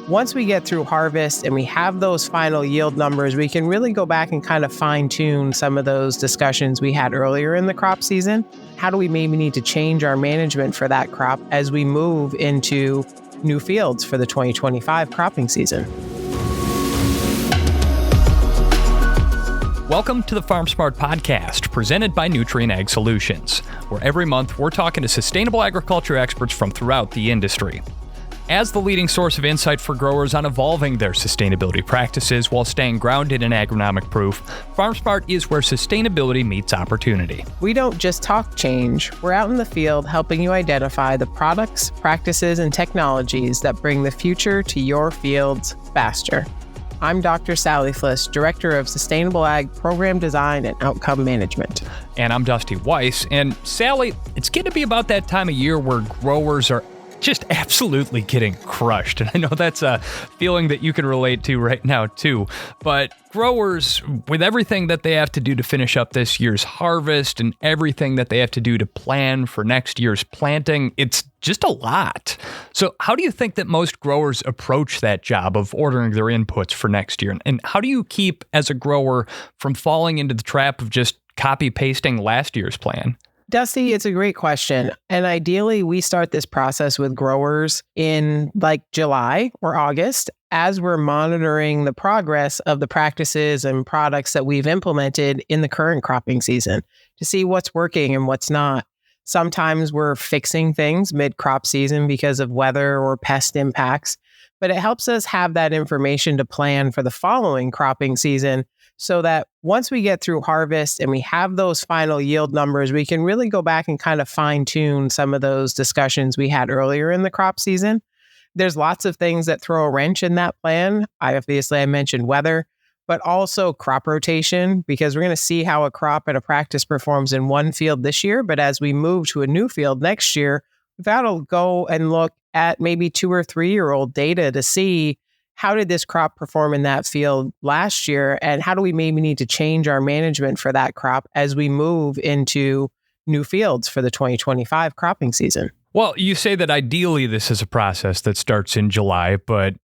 once we get through harvest and we have those final yield numbers, we can really go back and kind of fine tune some of those discussions we had earlier in the crop season. How do we maybe need to change our management for that crop as we move into new fields for the 2025 cropping season? Welcome to the Farm Smart Podcast, presented by Nutrien Ag Solutions, where every month we're talking to sustainable agriculture experts from throughout the industry. As the leading source of insight for growers on evolving their sustainability practices while staying grounded in agronomic proof, Farm Smart is where sustainability meets opportunity. We don't just talk change. We're out in the field helping you identify the products, practices, and technologies that bring the future to your fields faster. I'm Dr. Sally Fliss, Director of Sustainable Ag Program Design and Outcome Management. And I'm Dusty Weiss. And Sally, it's getting to be about that time of year where growers are just absolutely getting crushed. And I know that's a feeling that you can relate to right now too. But growers, with everything that they have to do to finish up this year's harvest and everything that they have to do to plan for next year's planting, it's just a lot. So how do you think that most growers approach that job of ordering their inputs for next year? And how do you keep, as a grower, from falling into the trap of just copy pasting last year's plan? Dusty, it's a great question. And ideally, we start this process with growers in like July or August as we're monitoring the progress of the practices and products that we've implemented in the current cropping season to see what's working and what's not. Sometimes we're fixing things mid-crop season because of weather or pest impacts, but it helps us have that information to plan for the following cropping season so that once we get through harvest and we have those final yield numbers, we can really go back and kind of fine tune some of those discussions we had earlier in the crop season. There's lots of things that throw a wrench in that plan. I mentioned weather, but also crop rotation, because we're going to see how a crop and a practice performs in one field this year. But as we move to a new field next year, we've got to go and look at maybe 2 or 3 year old data to see how did this crop perform in that field last year, and how do we maybe need to change our management for that crop as we move into new fields for the 2025 cropping season. Well, you say that ideally this is a process that starts in July, but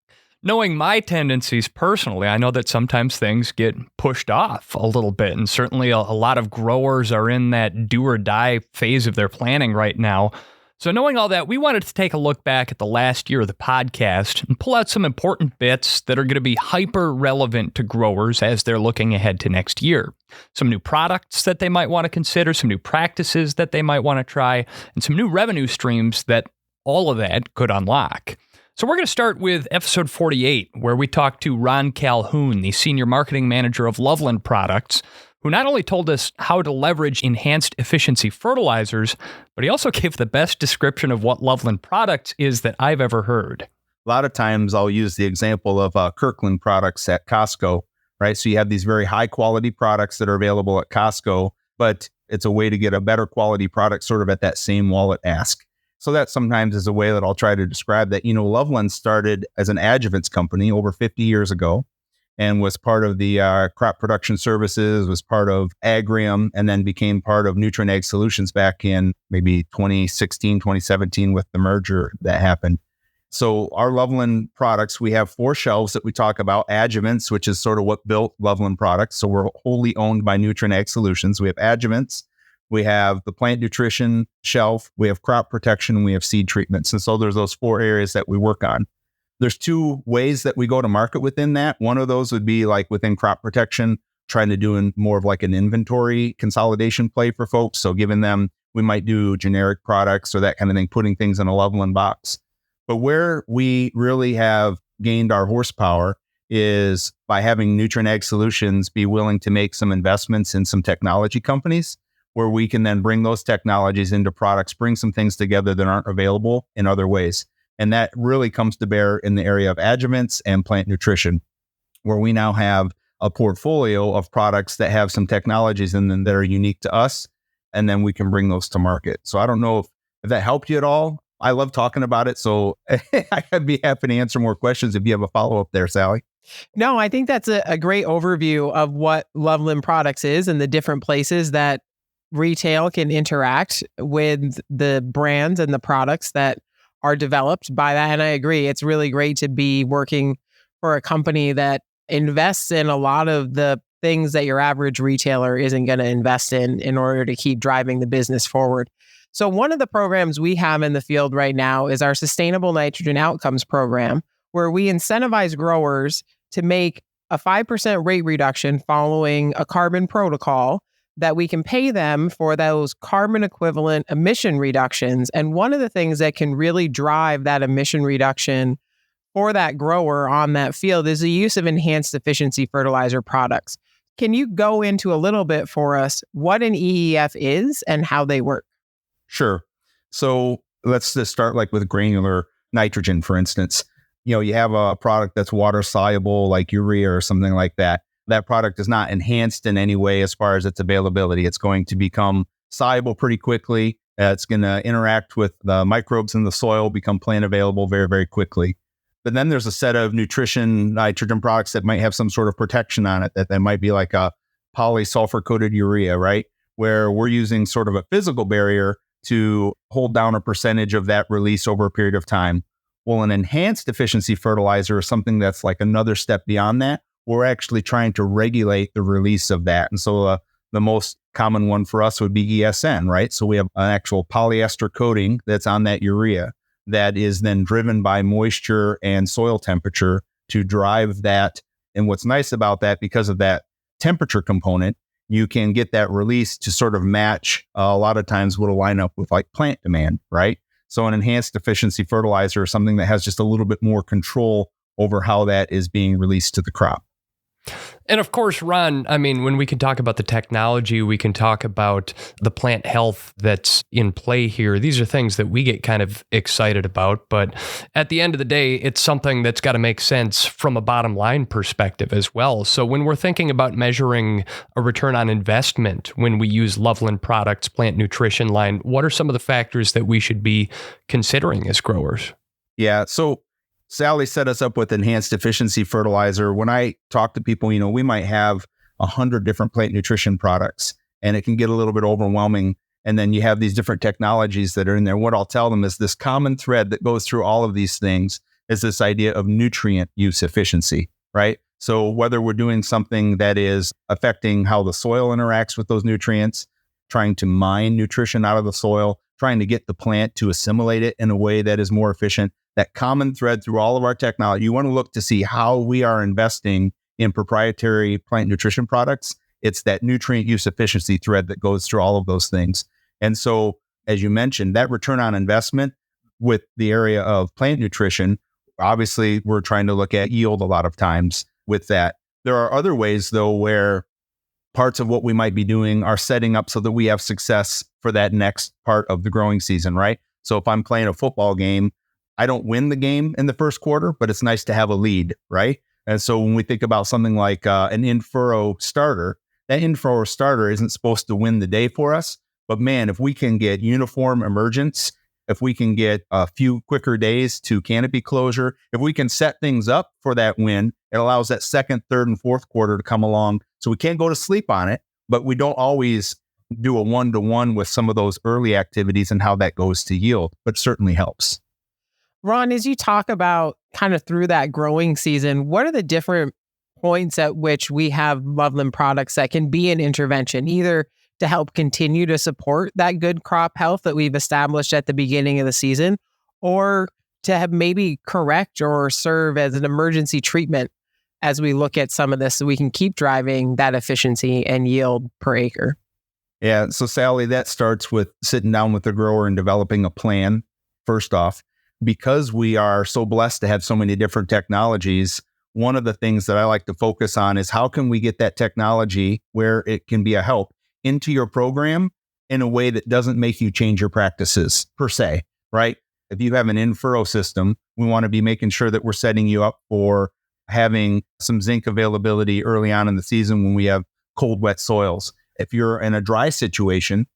knowing my tendencies personally, I know that sometimes things get pushed off a little bit, and certainly a lot of growers are in that do or die phase of their planning right now. So knowing all that, we wanted to take a look back at the last year of the podcast and pull out some important bits that are going to be hyper relevant to growers as they're looking ahead to next year. Some new products that they might want to consider, some new practices that they might want to try, and some new revenue streams that all of that could unlock. So we're going to start with episode 48, where we talked to Ron Calhoun, the Senior Marketing Manager of Loveland Products, who not only told us how to leverage enhanced efficiency fertilizers, but he also gave the best description of what Loveland Products is that I've ever heard. A lot of times I'll use the example of Kirkland products at Costco, right? So you have these very high quality products that are available at Costco, but it's a way to get a better quality product sort of at that same wallet ask. So that sometimes is a way that I'll try to describe that. Loveland started as an adjuvants company over 50 years ago, and was part of the crop production services, was part of Agrium, and then became part of Nutrien Ag Solutions back in maybe 2016, 2017 with the merger that happened. So our Loveland products, we have 4 shelves that we talk about. Adjuvants, which is sort of what built Loveland Products. So we're wholly owned by Nutrien Ag Solutions. We have adjuvants, we have the plant nutrition shelf, we have crop protection, and we have seed treatments. And so there's those 4 areas that we work on. There's 2 ways that we go to market within that. One of those would be like within crop protection, trying to do more of like an inventory consolidation play for folks. So giving them, we might do generic products or that kind of thing, putting things in a Loveland box. But where we really have gained our horsepower is by having Nutrien Ag Solutions be willing to make some investments in some technology companies where we can then bring those technologies into products, bring some things together that aren't available in other ways. And that really comes to bear in the area of adjuvants and plant nutrition, where we now have a portfolio of products that have some technologies in them that are unique to us, and then we can bring those to market. So I don't know if that helped you at all. I love talking about it, so I'd be happy to answer more questions if you have a follow-up there, Sally. No, I think that's a great overview of what Loveland Products is and the different places that retail can interact with the brands and the products that are developed by that. And I agree, it's really great to be working for a company that invests in a lot of the things that your average retailer isn't going to invest in order to keep driving the business forward. So one of the programs we have in the field right now is our Sustainable Nitrogen Outcomes program, where we incentivize growers to make a 5% rate reduction following a carbon protocol that we can pay them for those carbon equivalent emission reductions. And one of the things that can really drive that emission reduction for that grower on that field is the use of enhanced efficiency fertilizer products. Can you go into a little bit for us what an EEF is and how they work? Sure. So let's just start like with granular nitrogen, for instance. You have a product that's water soluble like urea or something like that. That product is not enhanced in any way as far as its availability. It's going to become soluble pretty quickly. It's going to interact with the microbes in the soil, become plant available very, very quickly. But then there's a set of nutrition nitrogen products that might have some sort of protection on it, that might be like a polysulfur coated urea, right? Where we're using sort of a physical barrier to hold down a percentage of that release over a period of time. Well, an enhanced efficiency fertilizer is something that's like another step beyond that. We're actually trying to regulate the release of that. And so the most common one for us would be ESN, right? So we have an actual polyester coating that's on that urea that is then driven by moisture and soil temperature to drive that. And what's nice about that, because of that temperature component, you can get that release to sort of match a lot of times what'll line up with like plant demand, right? So an enhanced efficiency fertilizer is something that has just a little bit more control over how that is being released to the crop. And of course, Ron, I mean, when we can talk about the technology, we can talk about the plant health that's in play here. These are things that we get kind of excited about. But at the end of the day, it's something that's got to make sense from a bottom line perspective as well. So when we're thinking about measuring a return on investment, when we use Loveland Products plant nutrition line, what are some of the factors that we should be considering as growers? Yeah. So Sally set us up with enhanced efficiency fertilizer. When I talk to people, we might have 100 different plant nutrition products, and it can get a little bit overwhelming. And then you have these different technologies that are in there. What I'll tell them is this common thread that goes through all of these things is this idea of nutrient use efficiency, right? So whether we're doing something that is affecting how the soil interacts with those nutrients, trying to mine nutrition out of the soil, trying to get the plant to assimilate it in a way that is more efficient, that common thread through all of our technology, you want to look to see how we are investing in proprietary plant nutrition products. It's that nutrient use efficiency thread that goes through all of those things. And so, as you mentioned, that return on investment with the area of plant nutrition, obviously, we're trying to look at yield a lot of times with that. There are other ways, though, where parts of what we might be doing are setting up so that we have success for that next part of the growing season, right? So if I'm playing a football game, I don't win the game in the first quarter, but it's nice to have a lead, right? And so when we think about something like an in-furrow starter, that in-furrow starter isn't supposed to win the day for us. But man, if we can get uniform emergence, if we can get a few quicker days to canopy closure, if we can set things up for that win, it allows that second, third, and fourth quarter to come along. So we can't go to sleep on it, but we don't always do a one-to-one with some of those early activities and how that goes to yield, but certainly helps. Ron, as you talk about kind of through that growing season, what are the different points at which we have Loveland products that can be an intervention, either to help continue to support that good crop health that we've established at the beginning of the season, or to have maybe correct or serve as an emergency treatment as we look at some of this so we can keep driving that efficiency and yield per acre? Yeah. So Sally, that starts with sitting down with the grower and developing a plan, first off. Because we are so blessed to have so many different technologies, one of the things that I like to focus on is how can we get that technology where it can be a help into your program in a way that doesn't make you change your practices per se, right? If you have an in-furrow system, we want to be making sure that we're setting you up for having some zinc availability early on in the season when we have cold, wet soils. If you're in a dry situation,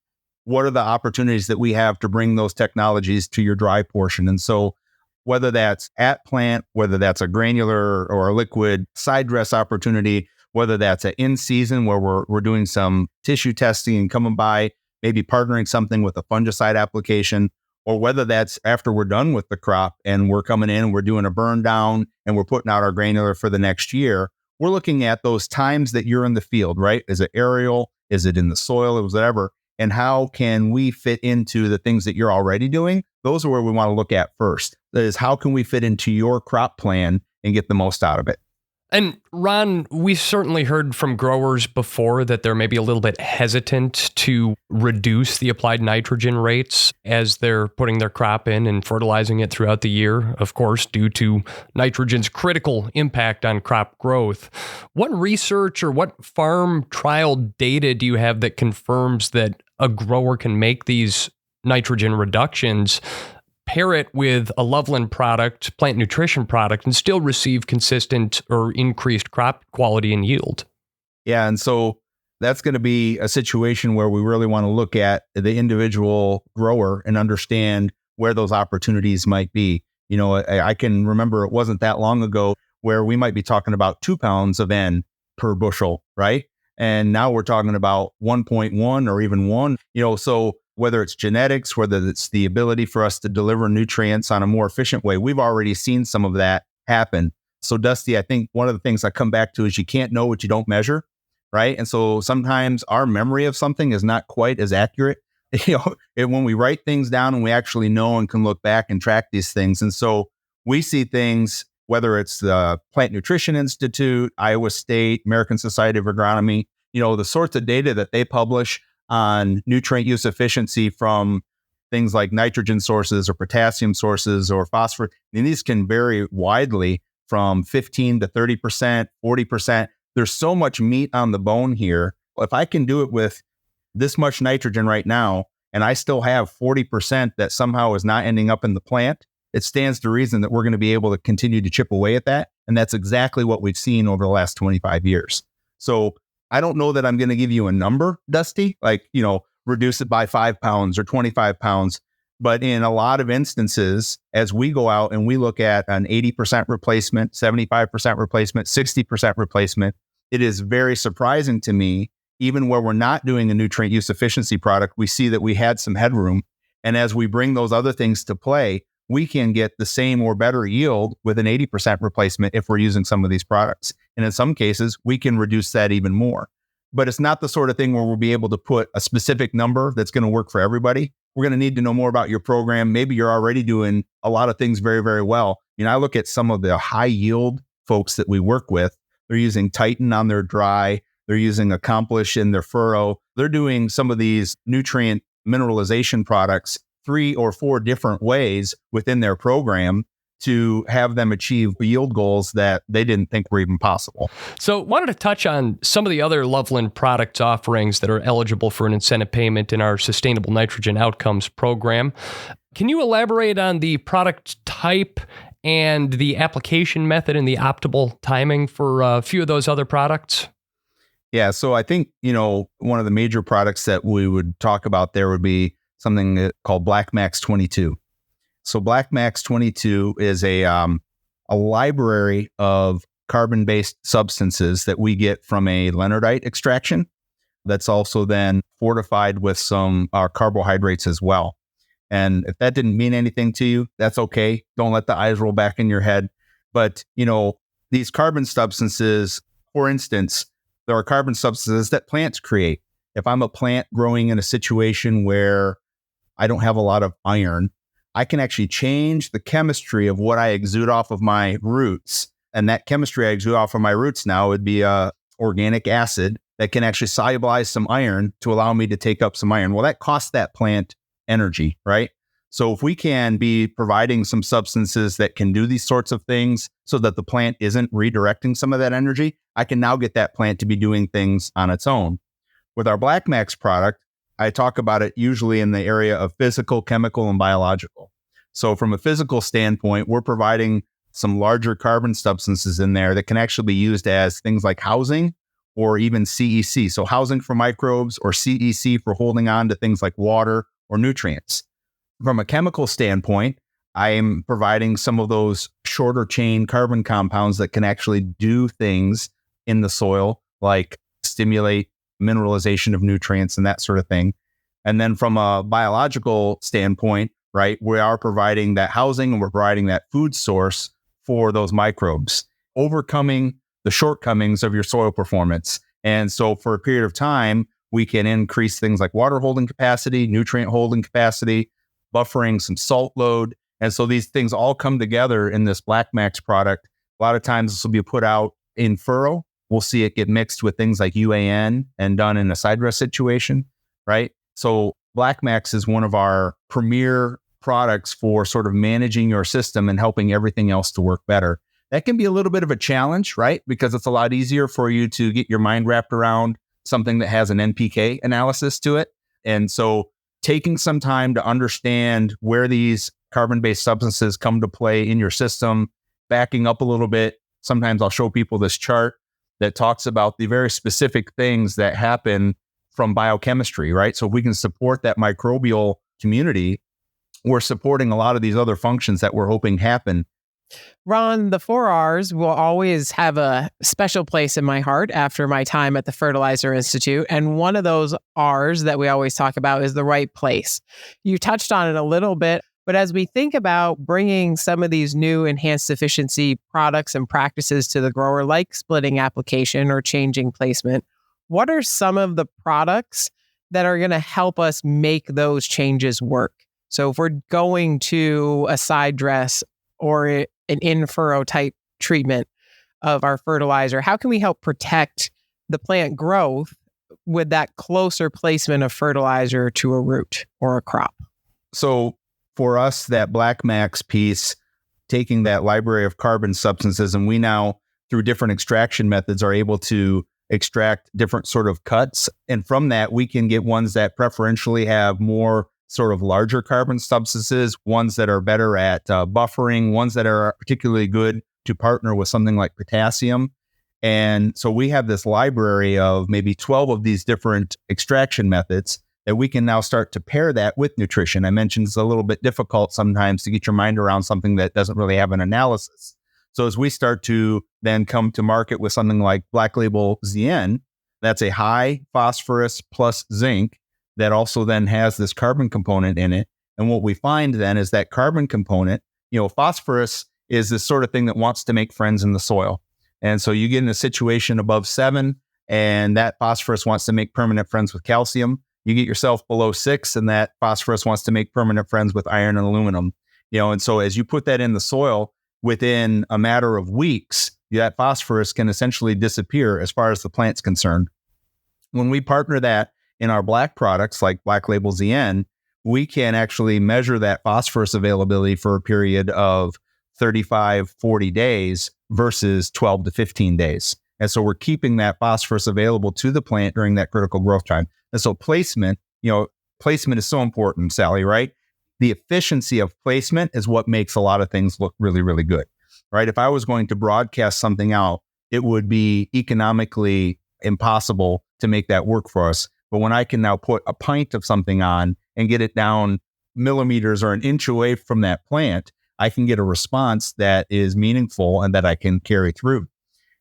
what are the opportunities that we have to bring those technologies to your dry portion? And so whether that's at plant, whether that's a granular or a liquid side dress opportunity, whether that's an in-season where we're doing some tissue testing and coming by, maybe partnering something with a fungicide application, or whether that's after we're done with the crop and we're coming in and we're doing a burn down and we're putting out our granular for the next year, we're looking at those times that you're in the field, right? Is it aerial? Is it in the soil? It was whatever. And how can we fit into the things that you're already doing? Those are where we want to look at first. That is, how can we fit into your crop plan and get the most out of it? And Ron, we certainly heard from growers before that they're maybe a little bit hesitant to reduce the applied nitrogen rates as they're putting their crop in and fertilizing it throughout the year, of course, due to nitrogen's critical impact on crop growth. What research or what farm trial data do you have that confirms that a grower can make these nitrogen reductions, pair it with a Loveland product, plant nutrition product, and still receive consistent or increased crop quality and yield? Yeah. And so that's going to be a situation where we really want to look at the individual grower and understand where those opportunities might be. You know, I can remember it wasn't that long ago where we might be talking about 2 pounds of N per bushel, right? And now we're talking about 1.1 or even 1, so whether it's genetics, whether it's the ability for us to deliver nutrients on a more efficient way, we've already seen some of that happen. So Dusty, I think one of the things I come back to is you can't know what you don't measure, right? And so sometimes our memory of something is not quite as accurate, when we write things down and we actually know and can look back and track these things. And so we see things, whether it's the Plant Nutrition Institute, Iowa State, American Society of Agronomy, the sorts of data that they publish on nutrient use efficiency from things like nitrogen sources or potassium sources or phosphorus. And these can vary widely from 15 to 30%, 40%. There's so much meat on the bone here. If I can do it with this much nitrogen right now, and I still have 40% that somehow is not ending up in the plant, it stands to reason that we're going to be able to continue to chip away at that. And that's exactly what we've seen over the last 25 years. So I don't know that I'm going to give you a number, Dusty, like, reduce it by 5 pounds or 25 pounds. But in a lot of instances, as we go out and we look at an 80% replacement, 75% replacement, 60% replacement, it is very surprising to me, even where we're not doing a nutrient use efficiency product, we see that we had some headroom. And as we bring those other things to play, we can get the same or better yield with an 80% replacement if we're using some of these products. And in some cases, we can reduce that even more. But it's not the sort of thing where we'll be able to put a specific number that's going to work for everybody. We're going to need to know more about your program. Maybe you're already doing a lot of things very, very well. I look at some of the high yield folks that we work with. They're using Titan on their dry. They're using Accomplish in their furrow. They're doing some of these nutrient mineralization products 3 or 4 different ways within their program to have them achieve yield goals that they didn't think were even possible. So wanted to touch on some of the other Loveland Products offerings that are eligible for an incentive payment in our Sustainable Nitrogen Outcomes program. Can you elaborate on the product type and the application method and the optimal timing for a few of those other products? Yeah, so I think, one of the major products that we would talk about there would be something called Black Max 22. So Black Max 22 is a library of carbon-based substances that we get from a leonardite extraction that's also then fortified with some carbohydrates as well. And if that didn't mean anything to you, that's okay. Don't let the eyes roll back in your head. But, these carbon substances, for instance, there are carbon substances that plants create. If I'm a plant growing in a situation where I don't have a lot of iron, I can actually change the chemistry of what I exude off of my roots. And that chemistry I exude off of my roots now would be organic acid that can actually solubilize some iron to allow me to take up some iron. Well, that costs that plant energy, right? So if we can be providing some substances that can do these sorts of things so that the plant isn't redirecting some of that energy, I can now get that plant to be doing things on its own. With our Black Max product, I talk about it usually in the area of physical, chemical, and biological. So from a physical standpoint, we're providing some larger carbon substances in there that can actually be used as things like housing or even CEC. So housing for microbes or CEC for holding on to things like water or nutrients. From a chemical standpoint, I am providing some of those shorter chain carbon compounds that can actually do things in the soil, like stimulate mineralization of nutrients and that sort of thing. And then from a biological standpoint, right? We are providing that housing and we're providing that food source for those microbes, overcoming the shortcomings of your soil performance. And so for a period of time, we can increase things like water holding capacity, nutrient holding capacity, buffering some salt load. And so these things all come together in this Black Max product. A lot of times this will be put out in furrow. We'll see it get mixed with things like UAN and done in a side dress situation, right? So Black Max is one of our premier products for sort of managing your system and helping everything else to work better. That can be a little bit of a challenge, right? Because it's a lot easier for you to get your mind wrapped around something that has an NPK analysis to it. And so taking some time to understand where these carbon-based substances come to play in your system, backing up a little bit. Sometimes I'll show people this chart that talks about the very specific things that happen from biochemistry, right? So if we can support that microbial community, we're supporting a lot of these other functions that we're hoping happen. Ron, the 4Rs will always have a special place in my heart after my time at the Fertilizer Institute. And one of those Rs that we always talk about is the right place. You touched on it a little bit, but as we think about bringing some of these new enhanced efficiency products and practices to the grower, like splitting application or changing placement, what are some of the products that are going to help us make those changes work? So if we're going to a side dress or an in-furrow type treatment of our fertilizer, how can we help protect the plant growth with that closer placement of fertilizer to a root or a crop? So for us, that Black Max piece, taking that library of carbon substances, and we now, through different extraction methods, are able to extract different sort of cuts. And from that, we can get ones that preferentially have more sort of larger carbon substances, ones that are better at buffering, ones that are particularly good to partner with something like potassium. And so we have this library of maybe 12 of these different extraction methods that we can now start to pair that with nutrition. I mentioned it's a little bit difficult sometimes to get your mind around something that doesn't really have an analysis. So as we start to then come to market with something like Black Label ZN, that's a high phosphorus plus zinc that also then has this carbon component in it. And what we find then is that carbon component, phosphorus is this sort of thing that wants to make friends in the soil. And so you get in a situation above 7, and that phosphorus wants to make permanent friends with calcium. You get yourself below 6, and that phosphorus wants to make permanent friends with iron and aluminum. And so as you put that in the soil, within a matter of weeks, that phosphorus can essentially disappear as far as the plant's concerned. When we partner that in our black products like Black Label ZN, we can actually measure that phosphorus availability for a period of 35, 40 days versus 12 to 15 days. And so we're keeping that phosphorus available to the plant during that critical growth time. And so placement is so important, Sally, right? The efficiency of placement is what makes a lot of things look really, really good, right? If I was going to broadcast something out, it would be economically impossible to make that work for us. But when I can now put a pint of something on and get it down millimeters or an inch away from that plant, I can get a response that is meaningful and that I can carry through.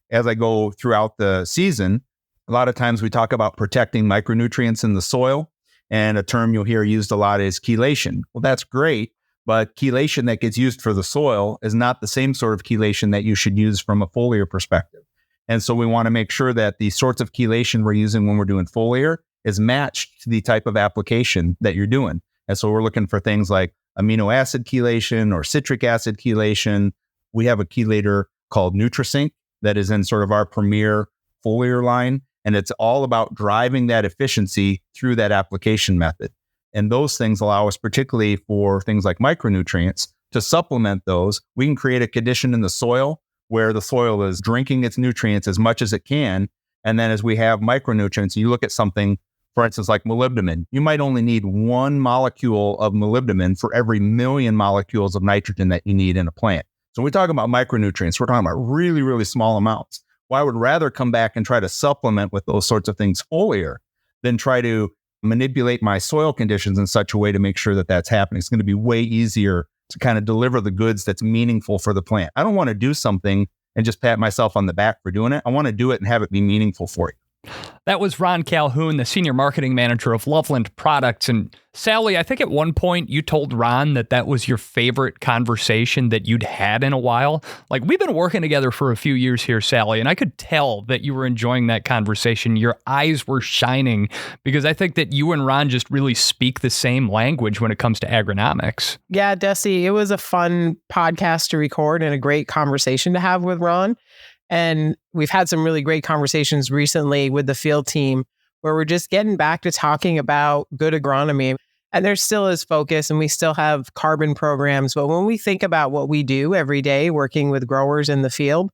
As I go throughout the season, a lot of times we talk about protecting micronutrients in the soil, and a term you'll hear used a lot is chelation. Well, that's great, but chelation that gets used for the soil is not the same sort of chelation that you should use from a foliar perspective. And so we want to make sure that the sorts of chelation we're using when we're doing foliar is matched to the type of application that you're doing. And so we're looking for things like amino acid chelation or citric acid chelation. We have a chelator called Nutrien that is in sort of our premier foliar line. And it's all about driving that efficiency through that application method. And those things allow us, particularly for things like micronutrients, to supplement those. We can create a condition in the soil where the soil is drinking its nutrients as much as it can. And then as we have micronutrients, you look at something, for instance, like molybdenum, you might only need 1 molecule of molybdenum for every 1,000,000 molecules of nitrogen that you need in a plant. So when we talk about micronutrients, we're talking about really, really small amounts. Well, I would rather come back and try to supplement with those sorts of things foliar than try to manipulate my soil conditions in such a way to make sure that that's happening. It's going to be way easier to kind of deliver the goods that's meaningful for the plant. I don't want to do something and just pat myself on the back for doing it. I want to do it and have it be meaningful for you. That was Ron Calhoun, the Senior Marketing Manager of Loveland Products. And Sally, I think at one point you told Ron that was your favorite conversation that you'd had in a while. Like, we've been working together for a few years here, Sally, and I could tell that you were enjoying that conversation. Your eyes were shining because I think that you and Ron just really speak the same language when it comes to agronomics. Yeah, Desi, it was a fun podcast to record and a great conversation to have with Ron. And we've had some really great conversations recently with the field team where we're just getting back to talking about good agronomy. And there still is focus and we still have carbon programs. But when we think about what we do every day working with growers in the field,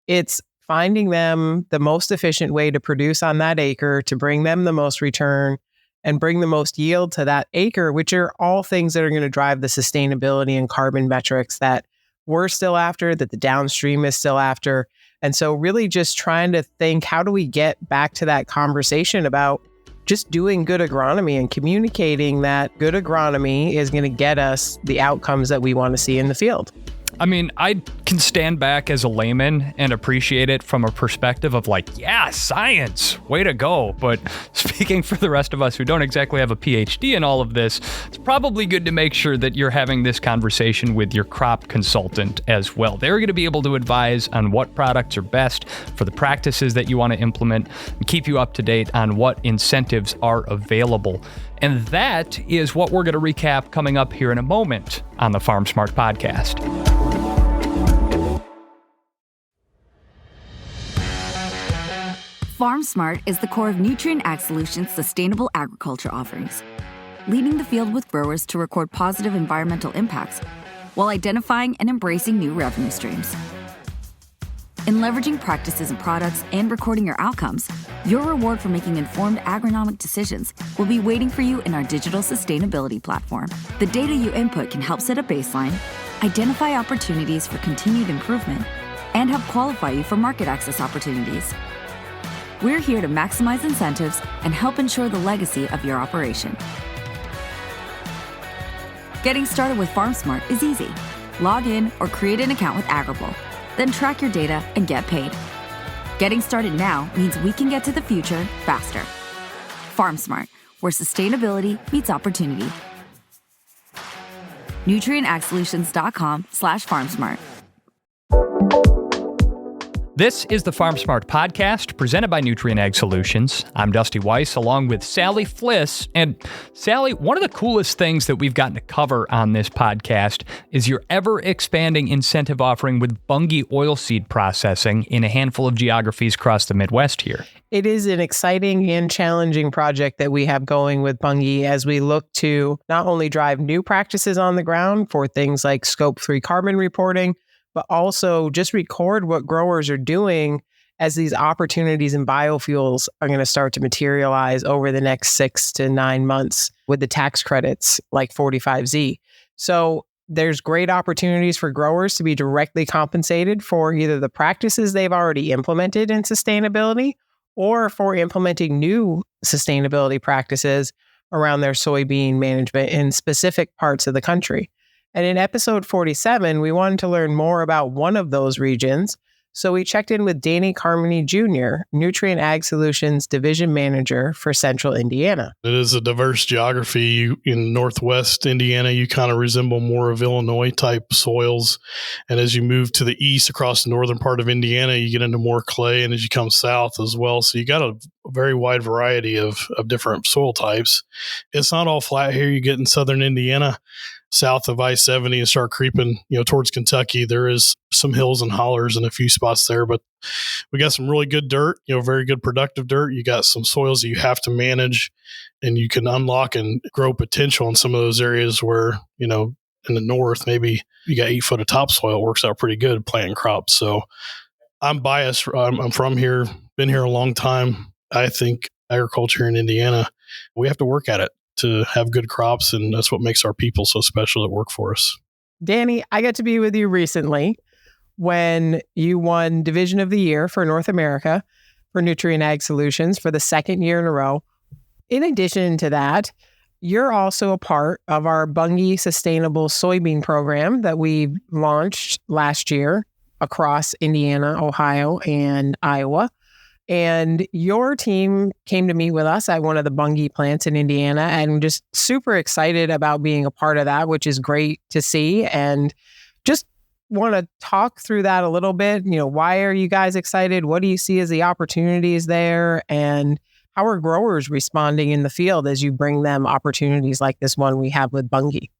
it's finding them the most efficient way to produce on that acre, to bring them the most return and bring the most yield to that acre, which are all things that are going to drive the sustainability and carbon metrics that we're still after, that the downstream is still after. And so really just trying to think, how do we get back to that conversation about just doing good agronomy and communicating that good agronomy is going to get us the outcomes that we want to see in the field? I mean, I can stand back as a layman and appreciate it from a perspective of like, yeah, science, way to go. But speaking for the rest of us who don't exactly have a PhD in all of this, it's probably good to make sure that you're having this conversation with your crop consultant as well. They're going to be able to advise on what products are best for the practices that you want to implement and keep you up to date on what incentives are available. And that is what we're going to recap coming up here in a moment on the Farm Smart Podcast. Farm Smart is the core of Nutrien Ag Solutions' sustainable agriculture offerings, leading the field with growers to record positive environmental impacts while identifying and embracing new revenue streams. In leveraging practices and products and recording your outcomes, your reward for making informed agronomic decisions will be waiting for you in our digital sustainability platform. The data you input can help set a baseline, identify opportunities for continued improvement, and help qualify you for market access opportunities. We're here to maximize incentives and help ensure the legacy of your operation. Getting started with FarmSmart is easy. Log in or create an account with Agrible, then track your data and get paid. Getting started now means we can get to the future faster. FarmSmart, where sustainability meets opportunity. NutrienAgSolutions.com/FarmSmart. This is the Farm Smart Podcast presented by Nutrien Ag Solutions. I'm Dusty Weiss along with Sally Fliss. And Sally, one of the coolest things that we've gotten to cover on this podcast is your ever-expanding incentive offering with Bunge oilseed processing in a handful of geographies across the Midwest here. It is an exciting and challenging project that we have going with Bunge as we look to not only drive new practices on the ground for things like Scope 3 carbon reporting, but also just record what growers are doing as these opportunities in biofuels are going to start to materialize over the next 6 to 9 months with the tax credits like 45Z. So there's great opportunities for growers to be directly compensated for either the practices they've already implemented in sustainability or for implementing new sustainability practices around their soybean management in specific parts of the country. And in episode 47, we wanted to learn more about one of those regions. So we checked in with Carmony Jr, Nutrien Ag Solutions Division Manager for Central Indiana. It is a diverse geography. In Northwest Indiana, you kind of resemble more of Illinois type soils. And as you move to the east across the northern part of Indiana, you get into more clay. And as you come south as well. So you got a very wide variety of different soil types. It's not all flat here. You get in southern Indiana, south of I-70 and start creeping, towards Kentucky. There is some hills and hollers in a few spots there, but we got some really good dirt, very good productive dirt. You got some soils that you have to manage and you can unlock and grow potential in some of those areas where, in the north, maybe you got 8 foot of topsoil. It works out pretty good planting crops. So I'm biased. I'm from here, been here a long time. I think agriculture in Indiana, we have to work at it to have good crops, and that's what makes our people so special that work for us. Danny, I got to be with you recently when you won Division of the Year for North America for Nutrien Ag Solutions for the second year in a row. In addition to that, you're also a part of our Bunge Sustainable Soybean Program that we launched last year across Indiana, Ohio, and Iowa. And your team came to meet with us at one of the Bunge plants in Indiana, and just super excited about being a part of that, which is great to see. And just want to talk through that a little bit. Why are you guys excited? What do you see as the opportunities there? And how are growers responding in the field as you bring them opportunities like this one we have with Bunge?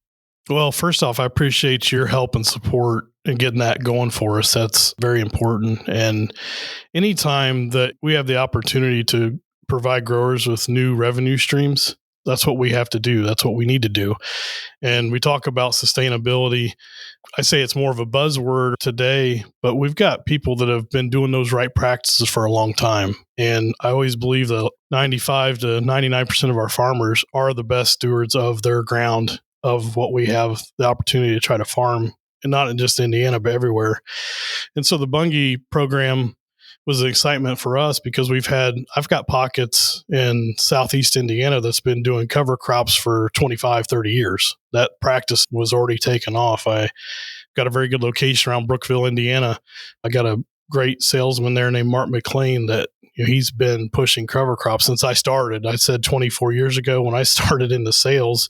Well, first off, I appreciate your help and support in getting that going for us. That's very important. And anytime that we have the opportunity to provide growers with new revenue streams, that's what we have to do. That's what we need to do. And we talk about sustainability. I say it's more of a buzzword today, but we've got people that have been doing those right practices for a long time. And I always believe that 95 to 99% of our farmers are the best stewards of their ground, of what we have the opportunity to try to farm, and not in just Indiana, but everywhere. And so the Bunge program was an excitement for us because I've got pockets in Southeast Indiana that's been doing cover crops for 25, 30 years. That practice was already taken off. I got a very good location around Brookville, Indiana. I got a great salesman there named Mark McLean that he's been pushing cover crops since I started. I said 24 years ago when I started in the sales,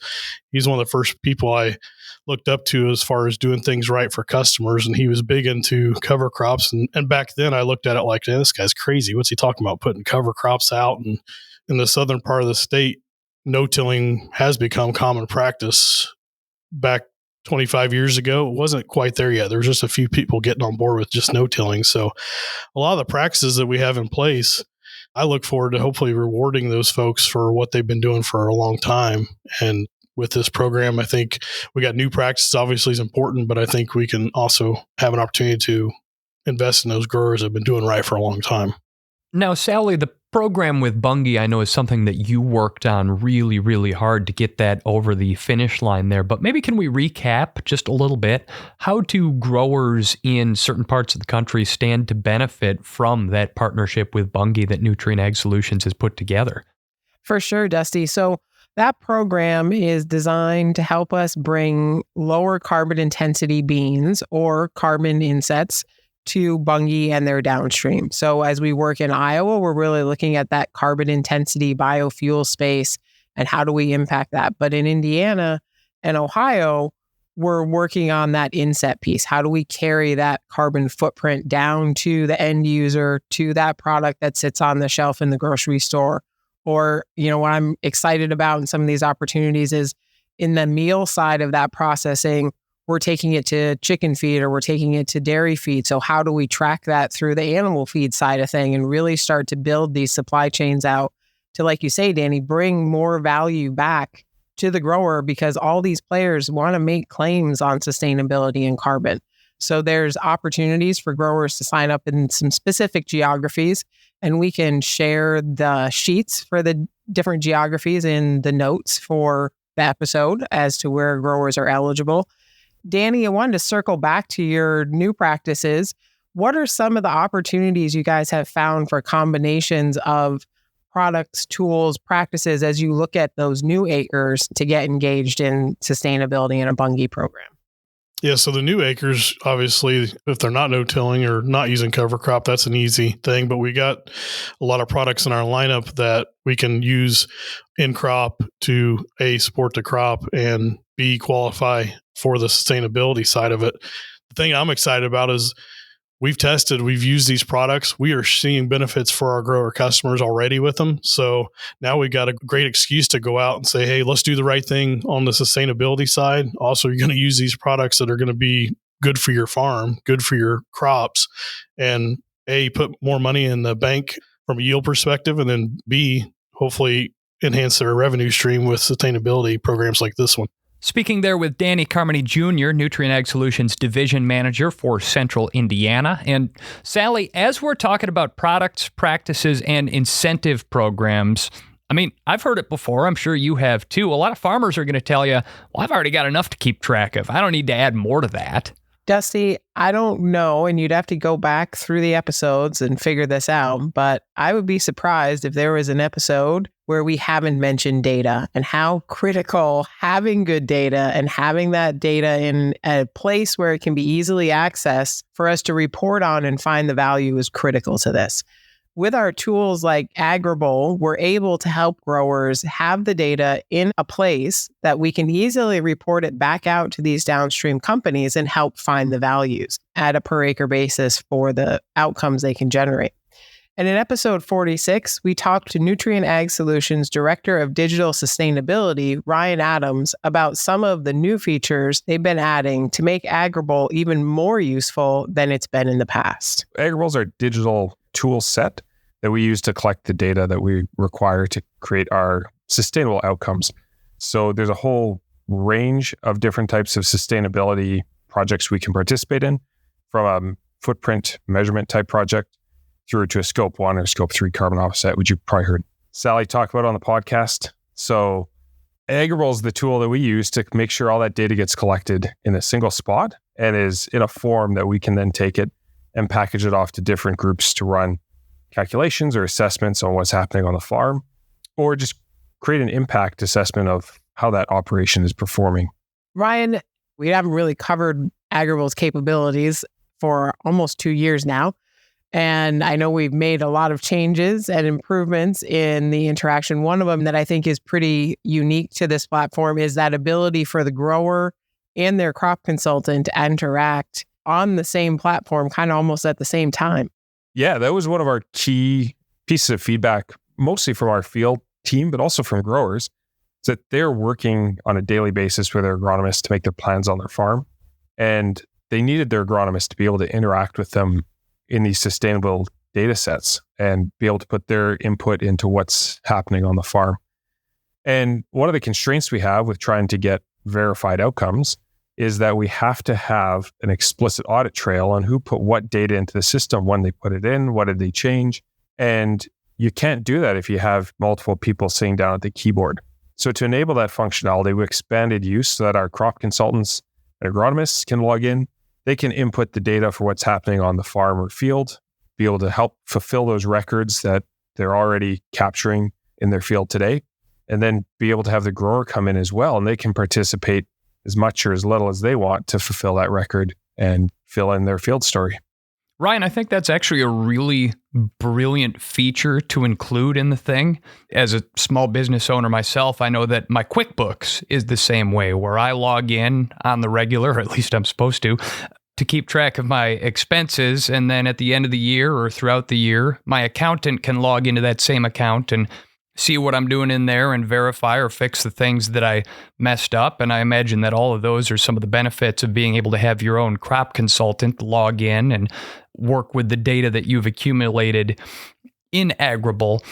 he's one of the first people I looked up to as far as doing things right for customers. And he was big into cover crops. And back then I looked at it like, this guy's crazy. What's he talking about putting cover crops out? And in the southern part of the state, no-tilling has become common practice. Back 25 years ago, it wasn't quite there yet. There was just a few people getting on board with just no-tilling. So a lot of the practices that we have in place, I look forward to hopefully rewarding those folks for what they've been doing for a long time. And with this program, I think we got new practices, obviously is important, but I think we can also have an opportunity to invest in those growers that have been doing right for a long time. Now, Sally, the program with Bunge, I know, is something that you worked on really, really hard to get that over the finish line there. But maybe can we recap just a little bit? How do growers in certain parts of the country stand to benefit from that partnership with Bunge that Nutrien Ag Solutions has put together? For sure, Dusty. So that program is designed to help us bring lower carbon intensity beans or carbon insets to Bunge and their downstream. So as we work in Iowa, we're really looking at that carbon intensity biofuel space and how do we impact that. But in Indiana and Ohio, we're working on that inset piece. How do we carry that carbon footprint down to the end user, to that product that sits on the shelf in the grocery store? Or, what I'm excited about in some of these opportunities is in the meal side of that processing, we're taking it to chicken feed or we're taking it to dairy feed. So how do we track that through the animal feed side of thing and really start to build these supply chains out to, like you say, Danny, bring more value back to the grower, because all these players want to make claims on sustainability and carbon. So there's opportunities for growers to sign up in some specific geographies, and we can share the sheets for the different geographies in the notes for the episode as to where growers are eligible. Danny, I wanted to circle back to your new practices. What are some of the opportunities you guys have found for combinations of products, tools, practices as you look at those new acres to get engaged in sustainability in a Bunge program? Yeah, so the new acres, obviously, if they're not no-tilling or not using cover crop, that's an easy thing. But we got a lot of products in our lineup that we can use in crop to A, support the crop, and B, qualify for the sustainability side of it. The thing I'm excited about is we've used these products. We are seeing benefits for our grower customers already with them. So now we've got a great excuse to go out and say, hey, let's do the right thing on the sustainability side. Also, you're going to use these products that are going to be good for your farm, good for your crops, and A, put more money in the bank from a yield perspective, and then B, hopefully enhance their revenue stream with sustainability programs like this one. Speaking there with Danny Carmony Jr., Nutrien Ag Solutions Division Manager for Central Indiana. And Sally, as we're talking about products, practices, and incentive programs, I mean, I've heard it before. I'm sure you have too. A lot of farmers are going to tell you, well, I've already got enough to keep track of. I don't need to add more to that. Dusty, I don't know, and you'd have to go back through the episodes and figure this out, but I would be surprised if there was an episode where we haven't mentioned data and how critical having good data and having that data in a place where it can be easily accessed for us to report on and find the value is critical to this. with our tools like Agrible, we're able to help growers have the data in a place that we can easily report it back out to these downstream companies and help find the values at a per acre basis for the outcomes they can generate. And in episode 46, we talked to Nutrien Ag Solutions Director of Digital Sustainability, Ryan Adams, about some of the new features they've been adding to make Agrible even more useful than it's been in the past. Agrible is our digital tool set that we use to collect the data that we require to create our sustainable outcomes. So there's a whole range of different types of sustainability projects we can participate in, from a footprint measurement type project through to a scope 1 or scope 3 carbon offset, which you've probably heard Sally talk about on the podcast. So Agrible is the tool that we use to make sure all that data gets collected in a single spot and is in a form that we can then take it and package it off to different groups to run calculations or assessments on what's happening on the farm, or just create an impact assessment of how that operation is performing. Ryan, we haven't really covered Agrible's capabilities for almost 2 years now. And I know we've made a lot of changes and improvements in the interaction. One of them that I think is pretty unique to this platform is that ability for the grower and their crop consultant to interact on the same platform, kind of almost at the same time. Yeah, that was one of our key pieces of feedback, mostly from our field team, but also from growers, is that they're working on a daily basis with their agronomists to make their plans on their farm. And they needed their agronomists to be able to interact with them in these sustainable data sets and be able to put their input into what's happening on the farm. And one of the constraints we have with trying to get verified outcomes is that we have to have an explicit audit trail on who put what data into the system, when they put it in, what did they change. And you can't do that if you have multiple people sitting down at the keyboard. So to enable that functionality, we expanded use so that our crop consultants and agronomists can log in. They can input the data for what's happening on the farm or field, be able to help fulfill those records that they're already capturing in their field today, and then be able to have the grower come in as well, and they can participate as much or as little as they want to fulfill that record and fill in their field story. Ryan, I think that's actually a really brilliant feature to include in the thing. As a small business owner myself, I know that my QuickBooks is the same way, where I log in on the regular, or at least I'm supposed to keep track of my expenses. And then at the end of the year or throughout the year, my accountant can log into that same account and see what I'm doing in there and verify or fix the things that I messed up. And I imagine that all of those are some of the benefits of being able to have your own crop consultant log in and work with the data that you've accumulated in Agrible.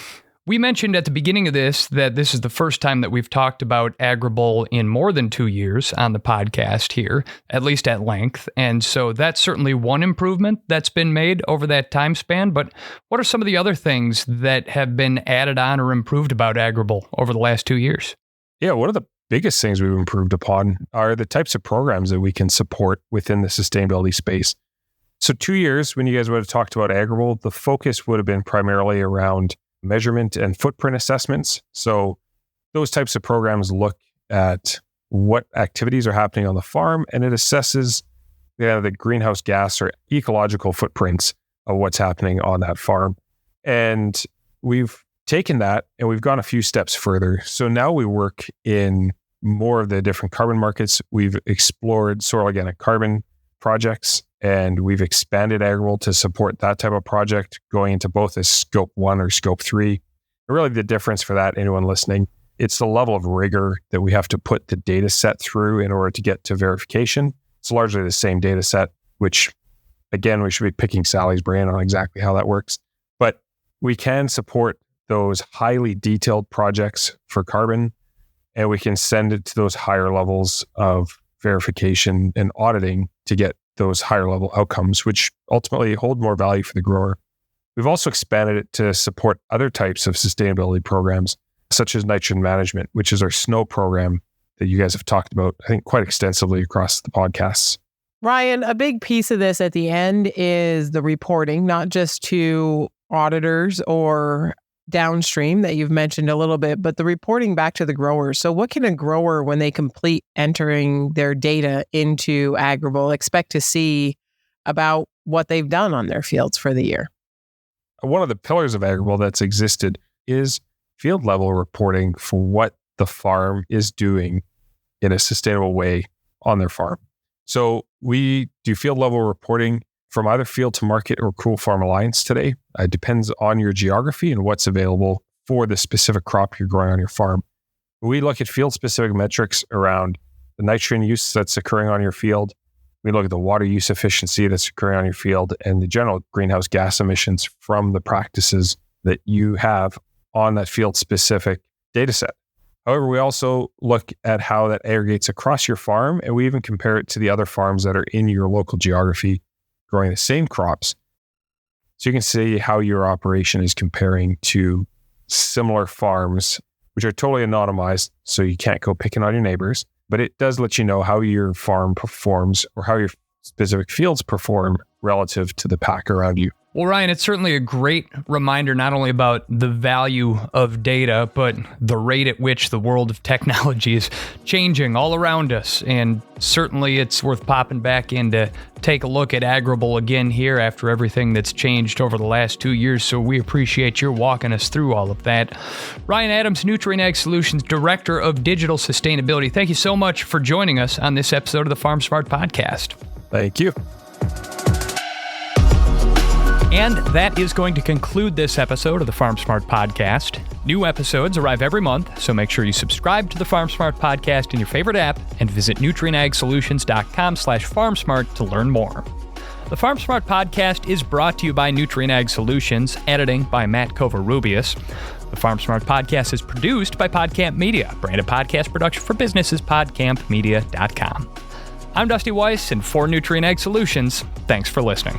We mentioned at the beginning of this that this is the first time that we've talked about Agrible in more than 2 years on the podcast here, at least at length. And so that's certainly one improvement that's been made over that time span. But what are some of the other things that have been added on or improved about Agrible over the last 2 years? Yeah, one of the biggest things we've improved upon are the types of programs that we can support within the sustainability space. So 2 years, when you guys would have talked about Agrible, the focus would have been primarily around measurement and footprint assessments. So those types of programs look at what activities are happening on the farm, and it assesses the greenhouse gas or ecological footprints of what's happening on that farm. And we've taken that and we've gone a few steps further. So now we work in more of the different carbon markets. We've explored soil organic carbon projects, and we've expanded Agrible to support that type of project, going into both a scope 1 or scope 3. And really the difference for that, anyone listening, it's the level of rigor that we have to put the data set through in order to get to verification. It's largely the same data set, which again, we should be picking Sally's brain on exactly how that works. But we can support those highly detailed projects for carbon, and we can send it to those higher levels of verification and auditing to get those higher level outcomes, which ultimately hold more value for the grower. We've also expanded it to support other types of sustainability programs, such as nitrogen management, which is our snow program that you guys have talked about, I think, quite extensively across the podcasts. Ryan, a big piece of this at the end is the reporting, not just to auditors or downstream that you've mentioned a little bit, but the reporting back to the growers. So what can a grower, when they complete entering their data into Agrible, expect to see about what they've done on their fields for the year? one of the pillars of Agrible that's existed is field level reporting for what the farm is doing in a sustainable way on their farm. So we do field level reporting from either field to market or Cool Farm Alliance today. It depends on your geography and what's available for the specific crop you're growing on your farm. We look at field specific metrics around the nitrogen use that's occurring on your field. We look at the water use efficiency that's occurring on your field and the general greenhouse gas emissions from the practices that you have on that field specific data set. However, we also look at how that aggregates across your farm, and we even compare it to the other farms that are in your local geography growing the same crops. So you can see how your operation is comparing to similar farms, which are totally anonymized, so you can't go picking on your neighbors, but it does let you know how your farm performs or how your specific fields perform relative to the pack around you. Well, Ryan, it's certainly a great reminder not only about the value of data, but the rate at which the world of technology is changing all around us. And certainly it's worth popping back in to take a look at Agrible again here after everything that's changed over the last 2 years. So we appreciate your walking us through all of that. Ryan Adams, Nutrien Ag Solutions Director of Digital Sustainability, thank you so much for joining us on this episode of the Farm Smart Podcast. Thank you. And that is going to conclude this episode of the Farm Smart Podcast. New episodes arrive every month, so make sure you subscribe to the Farm Smart Podcast in your favorite app and visit nutrienagsolutions.com/farmsmart to learn more. The Farm Smart Podcast is brought to you by Nutrien Ag Solutions, editing by Matt Cover-Rubius. The Farm Smart Podcast is produced by PodCamp Media, branded podcast production for businesses, podcampmedia.com. I'm Dusty Weiss, and for Nutrien Ag Solutions, thanks for listening.